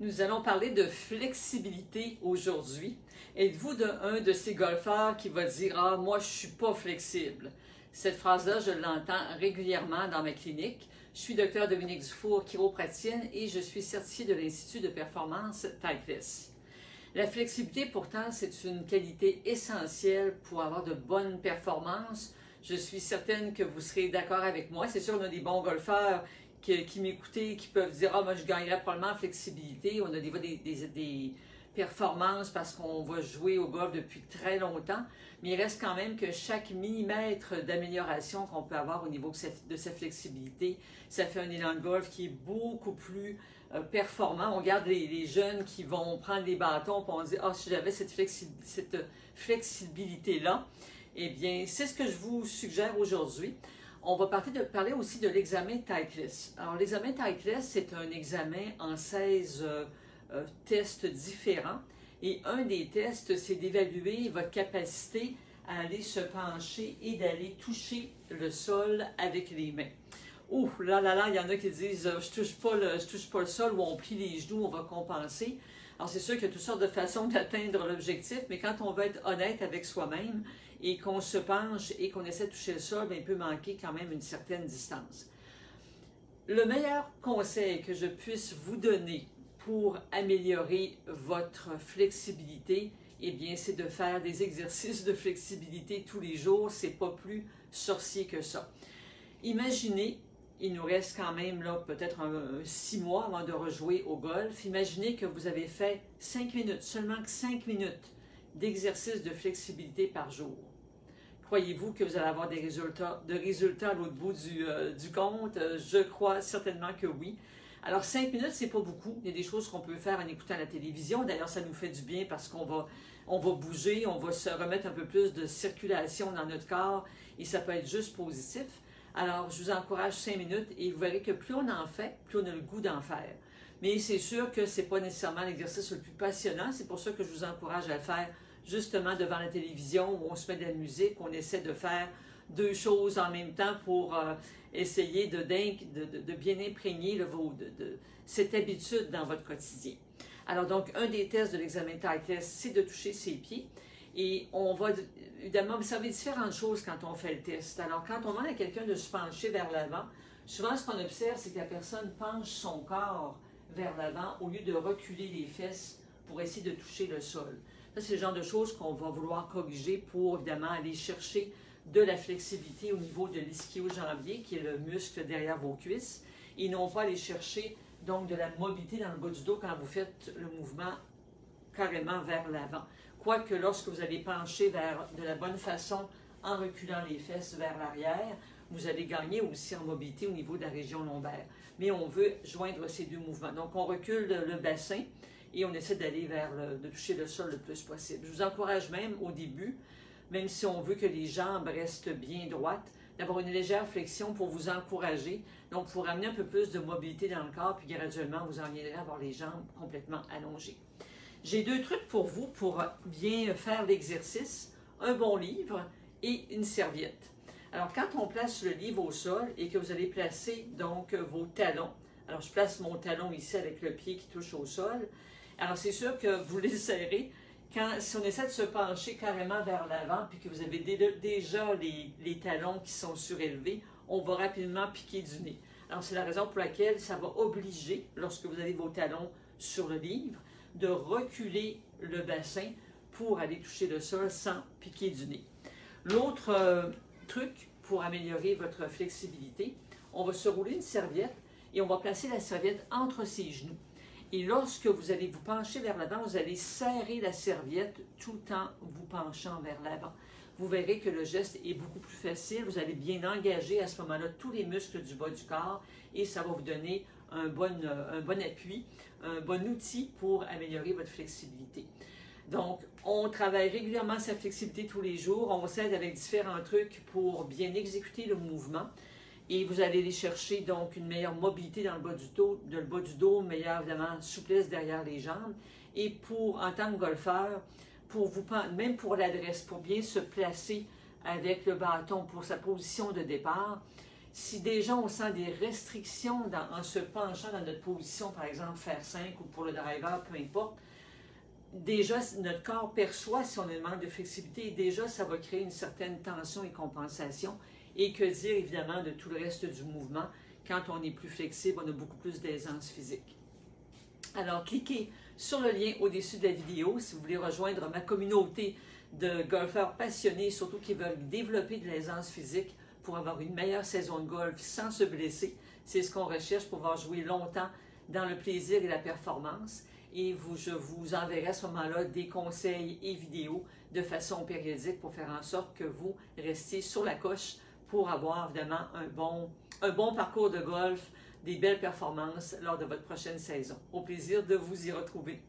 Nous allons parler de flexibilité aujourd'hui. Êtes-vous un de ces golfeurs qui va dire « Ah, moi, je ne suis pas flexible ». Cette phrase-là, je l'entends régulièrement dans ma clinique. Je suis Dr Dominique Dufour, chiropratienne, et je suis certifiée de l'Institut de performance Titleist. La flexibilité, pourtant, c'est une qualité essentielle pour avoir de bonnes performances. Je suis certaine que vous serez d'accord avec moi. C'est sûr, on a des bons golfeurs qui m'écoutent, qui peuvent dire « Ah, moi, je gagnerais probablement en flexibilité ». On a des performances parce qu'on va jouer au golf depuis très longtemps. Mais il reste quand même que chaque millimètre d'amélioration qu'on peut avoir au niveau de sa flexibilité, ça fait un élan de golf qui est beaucoup plus performant. On regarde les jeunes qui vont prendre des bâtons et on dit « Ah, si j'avais cette flexibilité-là », eh bien, c'est ce que je vous suggère aujourd'hui. On va parler aussi de l'examen Titleist. Alors, l'examen Titleist, c'est un examen en 16 tests différents. Et un des tests, c'est d'évaluer votre capacité à aller se pencher et d'aller toucher le sol avec les mains. Ouh, là, il y en a qui disent « je touche pas le sol » ou « on plie les genoux, on va compenser ». Alors, c'est sûr qu'il y a toutes sortes de façons d'atteindre l'objectif, mais quand on veut être honnête avec soi-même et qu'on se penche et qu'on essaie de toucher le sol, bien, il peut manquer quand même une certaine distance. Le meilleur conseil que je puisse vous donner pour améliorer votre flexibilité, eh bien, c'est de faire des exercices de flexibilité tous les jours. C'est pas plus sorcier que ça. Imaginez, il nous reste quand même là peut-être 6 mois avant de rejouer au golf. Imaginez que vous avez fait 5 minutes, seulement 5 minutes d'exercice de flexibilité par jour. Croyez-vous que vous allez avoir des résultats à l'autre bout du compte? Je crois certainement que oui. Alors, 5 minutes, c'est pas beaucoup. Il y a des choses qu'on peut faire en écoutant la télévision. D'ailleurs, ça nous fait du bien parce qu'on va bouger, on va se remettre un peu plus de circulation dans notre corps et ça peut être juste positif. Alors, je vous encourage 5 minutes et vous verrez que plus on en fait, plus on a le goût d'en faire. Mais c'est sûr que ce n'est pas nécessairement l'exercice le plus passionnant. C'est pour ça que je vous encourage à le faire justement devant la télévision où on se met de la musique, on essaie de faire 2 choses en même temps pour essayer de bien imprégner cette habitude dans votre quotidien. Alors donc, un des tests de l'examen Titleist, c'est de toucher ses pieds. Et on va évidemment observer différentes choses quand on fait le test. Alors, quand on demande à quelqu'un de se pencher vers l'avant, souvent ce qu'on observe, c'est que la personne penche son corps vers l'avant au lieu de reculer les fesses pour essayer de toucher le sol. Ça, c'est le genre de choses qu'on va vouloir corriger pour évidemment aller chercher de la flexibilité au niveau de l'ischio-jambier, qui est le muscle derrière vos cuisses, et non pas aller chercher donc de la mobilité dans le bas du dos quand vous faites le mouvement carrément vers l'avant. Quoique lorsque vous allez pencher de la bonne façon en reculant les fesses vers l'arrière, vous allez gagner aussi en mobilité au niveau de la région lombaire. Mais on veut joindre ces 2 mouvements. Donc on recule le bassin et on essaie d'aller de toucher le sol le plus possible. Je vous encourage même au début, même si on veut que les jambes restent bien droites, d'avoir une légère flexion pour vous encourager, donc pour amener un peu plus de mobilité dans le corps, puis graduellement, vous en viendrez à avoir les jambes complètement allongées. J'ai 2 trucs pour vous pour bien faire l'exercice, un bon livre et une serviette. Alors, quand on place le livre au sol et que vous allez placer donc vos talons, alors je place mon talon ici avec le pied qui touche au sol, alors c'est sûr que vous les serrez. Si on essaie de se pencher carrément vers l'avant puis que vous avez déjà les talons qui sont surélevés, on va rapidement piquer du nez. Alors, c'est la raison pour laquelle ça va obliger, lorsque vous avez vos talons sur le livre, de reculer le bassin pour aller toucher le sol sans piquer du nez. L'autre truc pour améliorer votre flexibilité, on va se rouler une serviette et on va placer la serviette entre ses genoux. Et lorsque vous allez vous pencher vers l'avant, vous allez serrer la serviette tout en vous penchant vers l'avant. Vous verrez que le geste est beaucoup plus facile. Vous allez bien engager à ce moment-là tous les muscles du bas du corps et ça va vous donner un bon appui, un bon outil pour améliorer votre flexibilité. Donc, on travaille régulièrement sa flexibilité tous les jours. On s'aide avec différents trucs pour bien exécuter le mouvement. Et vous allez aller chercher donc une meilleure mobilité dans le bas du dos, meilleure évidemment souplesse derrière les jambes. Et en tant que golfeur, même pour l'adresse, pour bien se placer avec le bâton pour sa position de départ, Si déjà on sent des restrictions en se penchant dans notre position, par exemple faire 5 ou pour le driver, peu importe, déjà notre corps perçoit si on a un manque de flexibilité et déjà ça va créer une certaine tension et compensation. Et que dire évidemment de tout le reste du mouvement? Quand on est plus flexible, on a beaucoup plus d'aisance physique. Alors cliquez sur le lien au-dessus de la vidéo si vous voulez rejoindre ma communauté de golfeurs passionnés, surtout qui veulent développer de l'aisance physique pour avoir une meilleure saison de golf sans se blesser. C'est ce qu'on recherche pour pouvoir jouer longtemps dans le plaisir et la performance. Et je vous enverrai à ce moment-là des conseils et vidéos de façon périodique pour faire en sorte que vous restiez sur la coche pour avoir évidemment un bon parcours de golf, des belles performances lors de votre prochaine saison. Au plaisir de vous y retrouver.